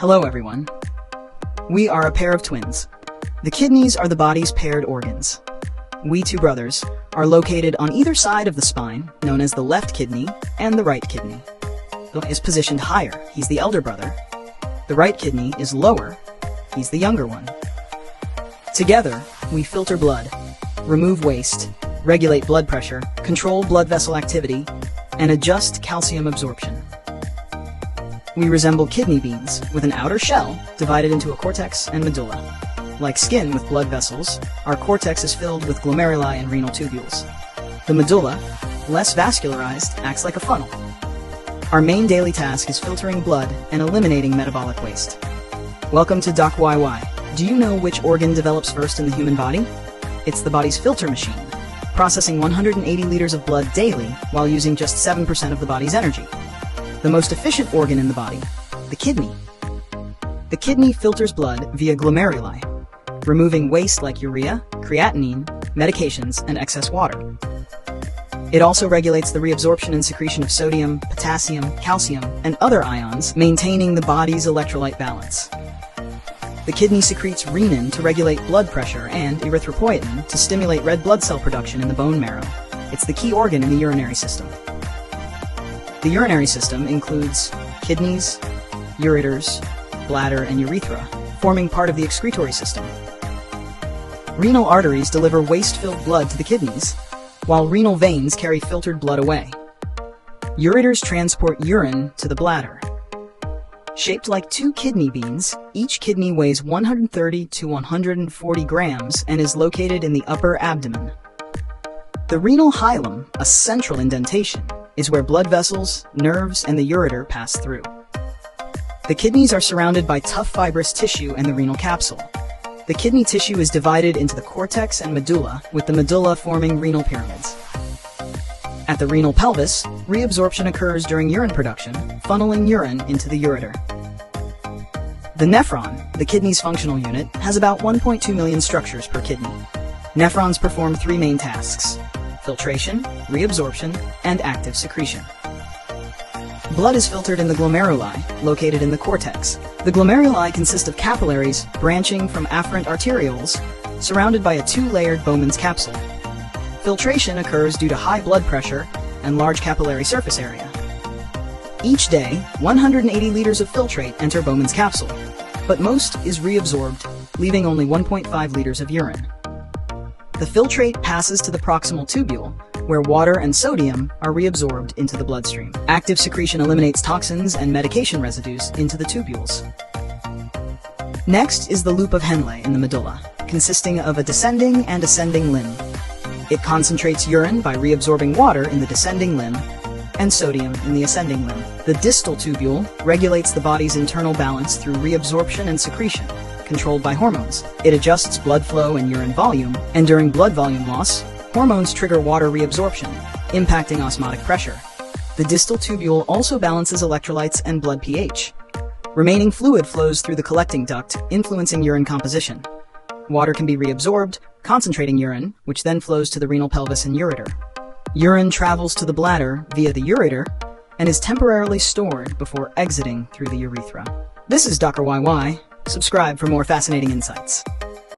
Hello everyone. We are a pair of twins. The kidneys are the body's paired organs. We two brothers are located on either side of the spine, known as the left kidney and the right kidney. The left is positioned higher, he's the elder brother. The right kidney is lower, he's the younger one. Together, we filter blood, remove waste, regulate blood pressure, control blood vessel activity, and adjust calcium absorption. We resemble kidney beans, with an outer shell divided into a cortex and medulla. Like skin with blood vessels, our cortex is filled with glomeruli and renal tubules. The medulla, less vascularized, acts like a funnel. Our main daily task is filtering blood and eliminating metabolic waste. Welcome to DrWhyWhy. Do you know which organ develops first in the human body? It's the body's filter machine, processing 180 liters of blood daily while using just 7% of the body's energy. The most efficient organ in the body, the kidney. The kidney filters blood via glomeruli, removing waste like urea, creatinine, medications, and excess water. It also regulates the reabsorption and secretion of sodium, potassium, calcium, and other ions, maintaining the body's electrolyte balance. The kidney secretes renin to regulate blood pressure and erythropoietin to stimulate red blood cell production in the bone marrow. It's the key organ in the urinary system. The urinary system includes kidneys, ureters, bladder, and urethra, forming part of the excretory system. Renal arteries deliver waste-filled blood to the kidneys, while renal veins carry filtered blood away. Ureters transport urine to the bladder. Shaped like two kidney beans, each kidney weighs 130 to 140 grams and is located in the upper abdomen. The renal hilum, a central indentation, is where blood vessels, nerves, and the ureter pass through. The kidneys are surrounded by tough fibrous tissue and the renal capsule. The kidney tissue is divided into the cortex and medulla, with the medulla forming renal pyramids. At the renal pelvis, reabsorption occurs during urine production, funneling urine into the ureter. The nephron, the kidney's functional unit, has about 1.2 million structures per kidney. Nephrons perform three main tasks: filtration, reabsorption, and active secretion. Blood is filtered in the glomeruli, located in the cortex. The glomeruli consist of capillaries branching from afferent arterioles, surrounded by a two-layered Bowman's capsule. Filtration occurs due to high blood pressure and large capillary surface area. Each day, 180 liters of filtrate enter Bowman's capsule, but most is reabsorbed, leaving only 1.5 liters of urine. The filtrate passes to the proximal tubule, where water and sodium are reabsorbed into the bloodstream. Active secretion eliminates toxins and medication residues into the tubules. Next is the loop of Henle in the medulla, consisting of a descending and ascending limb. It concentrates urine by reabsorbing water in the descending limb and sodium in the ascending limb. The distal tubule regulates the body's internal balance through reabsorption and secretion, controlled by hormones. It adjusts blood flow and urine volume, and during blood volume loss, hormones trigger water reabsorption, impacting osmotic pressure. The distal tubule also balances electrolytes and blood pH. Remaining fluid flows through the collecting duct, influencing urine composition. Water can be reabsorbed, concentrating urine, which then flows to the renal pelvis and ureter. Urine travels to the bladder via the ureter and is temporarily stored before exiting through the urethra. This is DrWhyWhy. Subscribe for more fascinating insights.